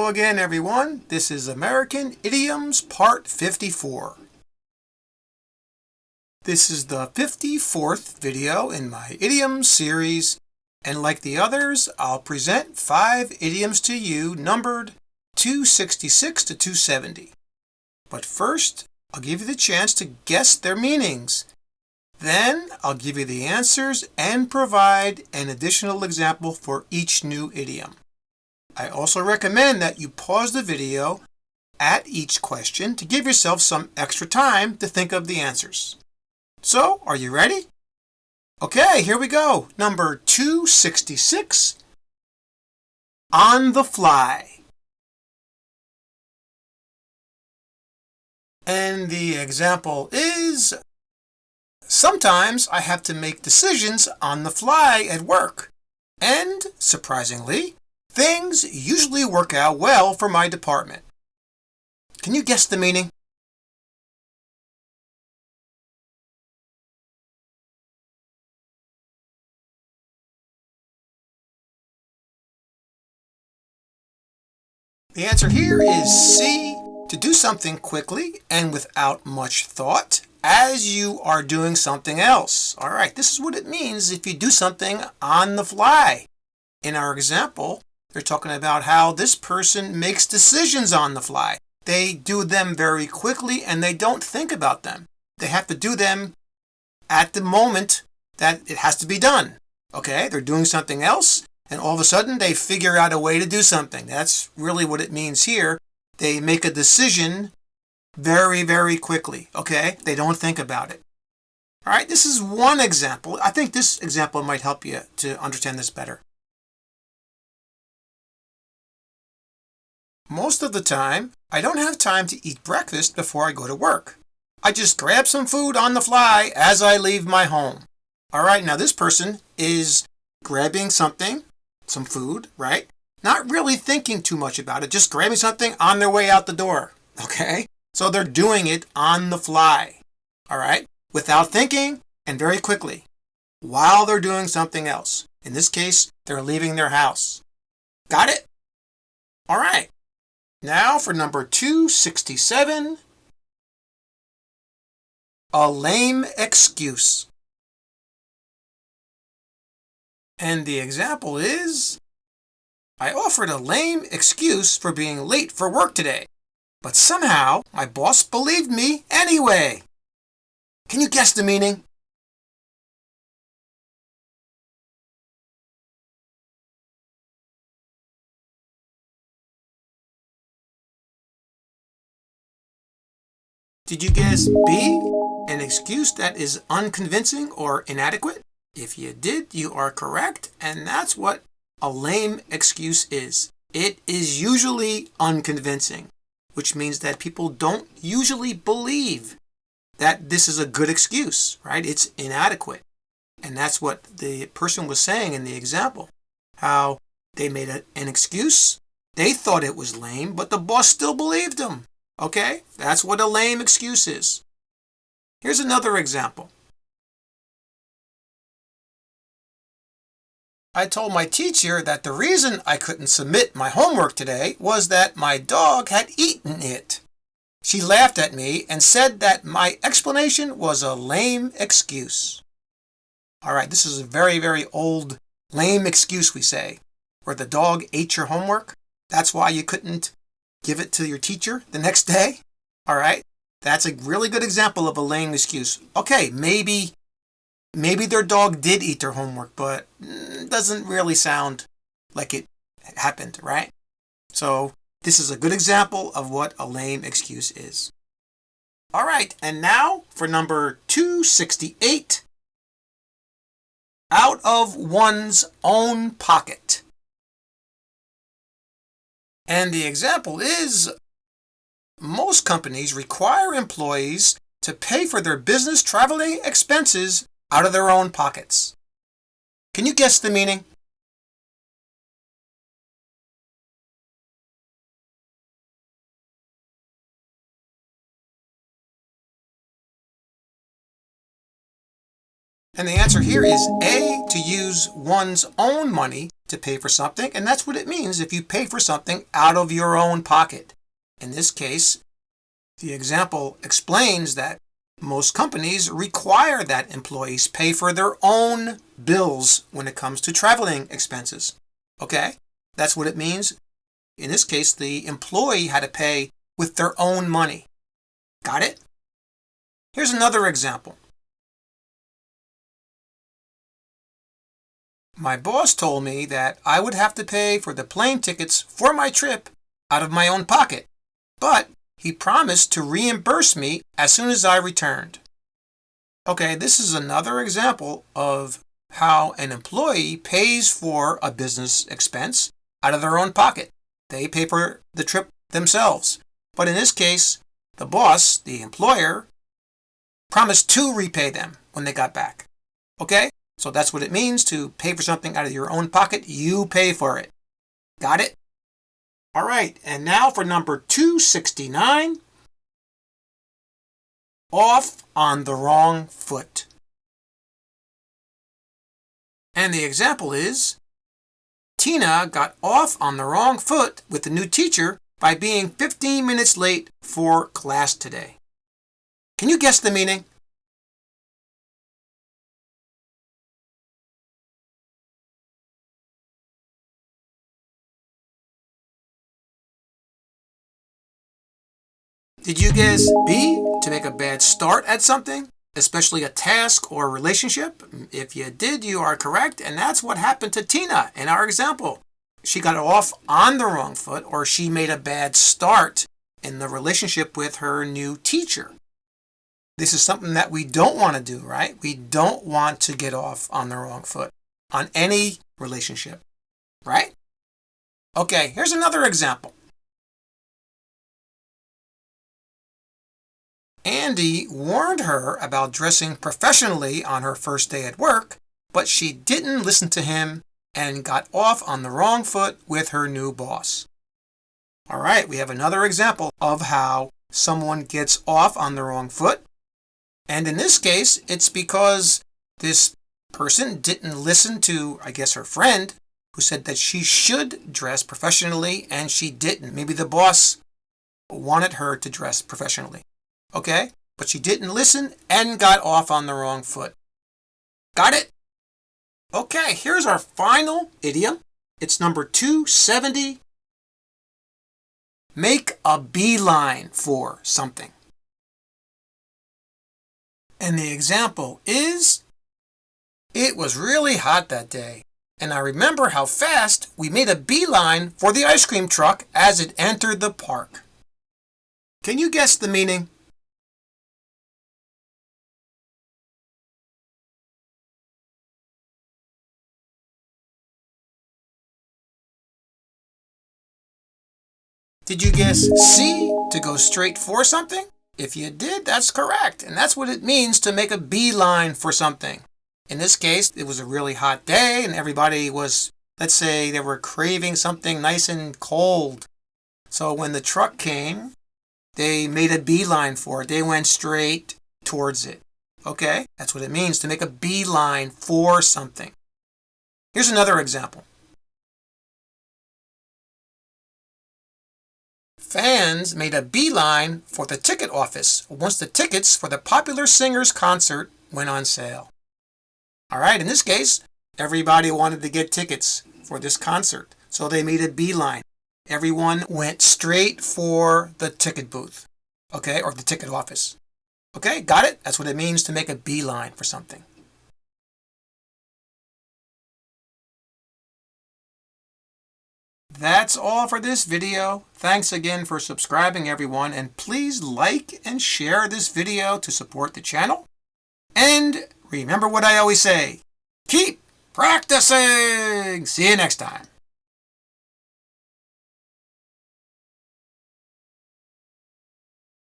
Hello again, everyone. This is American Idioms Part 54. This is the 54th video in my idioms series, and like the others, I'll present 5 idioms to you numbered 266 to 270. But first, I'll give you the chance to guess their meanings. Then, I'll give you the answers and provide an additional example for each new idiom. I also recommend that you pause the video at each question to give yourself some extra time to think of the answers. So, are you ready? Okay, here we go. Number 266, on the fly. And the example is, sometimes I have to make decisions on the fly at work. And, surprisingly, things usually work out well for my department. Can you guess the meaning? The answer here is C, to do something quickly and without much thought as you are doing something else. All right, this is what it means if you do something on the fly. In our example, they're talking about how this person makes decisions on the fly. They do them very quickly and they don't think about them. They have to do them at the moment that it has to be done. Okay, they're doing something else and all of a sudden they figure out a way to do something. That's really what it means here. They make a decision very, very quickly. Okay, they don't think about it. All right, this is one example. I think this example might help you to understand this better. Most of the time, I don't have time to eat breakfast before I go to work. I just grab some food on the fly as I leave my home. All right, now this person is grabbing something, some food, right? Not really thinking too much about it, just grabbing something on their way out the door, okay? So they're doing it on the fly, all right? Without thinking and very quickly, while they're doing something else. In this case, they're leaving their house. Got it? All right. Now for number 267, a lame excuse. And the example is, I offered a lame excuse for being late for work today, but somehow my boss believed me anyway. Can you guess the meaning? Did you guess B, an excuse that is unconvincing or inadequate? If you did, you are correct, and that's what a lame excuse is. It is usually unconvincing, which means that people don't usually believe that this is a good excuse, right? It's inadequate. And that's what the person was saying in the example, how they made an excuse. They thought it was lame, but the boss still believed them. Okay, that's what a lame excuse is. Here's another example. I told my teacher that the reason I couldn't submit my homework today was that my dog had eaten it. She laughed at me and said that my explanation was a lame excuse. All right, this is a very, very old lame excuse, we say, where the dog ate your homework. That's why you couldn't give it to your teacher the next day. All right, that's a really good example of a lame excuse. Okay, maybe their dog did eat their homework, but it doesn't really sound like it happened, right? So this is a good example of what a lame excuse is. All right, and now for number 268, out of one's own pocket. And the example is, most companies require employees to pay for their business traveling expenses out of their own pockets. Can you guess the meaning? And the answer here is A, to use one's own money to pay for something, and that's what it means if you pay for something out of your own pocket. In this case, the example explains that most companies require that employees pay for their own bills when it comes to traveling expenses. Okay? That's what it means. In this case, the employee had to pay with their own money. Got it? Here's another example. My boss told me that I would have to pay for the plane tickets for my trip out of my own pocket, but he promised to reimburse me as soon as I returned. Okay, this is another example of how an employee pays for a business expense out of their own pocket. They pay for the trip themselves. But in this case, the boss, the employer, promised to repay them when they got back. Okay? So that's what it means to pay for something out of your own pocket. You pay for it. Got it? All right, and now for number 269. Off on the wrong foot. And the example is, Tina got off on the wrong foot with the new teacher by being 15 minutes late for class today. Can you guess the meaning? Did you guess B, to make a bad start at something, especially a task or relationship? If you did, you are correct, and that's what happened to Tina in our example. She got off on the wrong foot, or she made a bad start in the relationship with her new teacher. This is something that we don't want to do, right? We don't want to get off on the wrong foot on any relationship, right? Okay, here's another example. Andy warned her about dressing professionally on her first day at work, but she didn't listen to him and got off on the wrong foot with her new boss. All right, we have another example of how someone gets off on the wrong foot. And in this case, it's because this person didn't listen to, I guess, her friend who said that she should dress professionally and she didn't. Maybe the boss wanted her to dress professionally. Okay? But she didn't listen and got off on the wrong foot. Got it? Okay, here's our final idiom. It's number 270. Make a beeline for something. And the example is, it was really hot that day, and I remember how fast we made a beeline for the ice cream truck as it entered the park. Can you guess the meaning? Did you guess C, to go straight for something? If you did, that's correct. And that's what it means to make a beeline for something. In this case, it was a really hot day and everybody was, let's say, they were craving something nice and cold. So when the truck came, they made a beeline for it. They went straight towards it. Okay? That's what it means to make a beeline for something. Here's another example. Fans made a beeline for the ticket office once the tickets for the popular singer's concert went on sale. All right, in this case, everybody wanted to get tickets for this concert, so they made a beeline. Everyone went straight for the ticket booth, okay, or the ticket office. Okay, got it? That's what it means to make a beeline for something. That's all for this video. Thanks again for subscribing, everyone, and please like and share this video to support the channel. And remember what I always say, keep practicing! See you next time.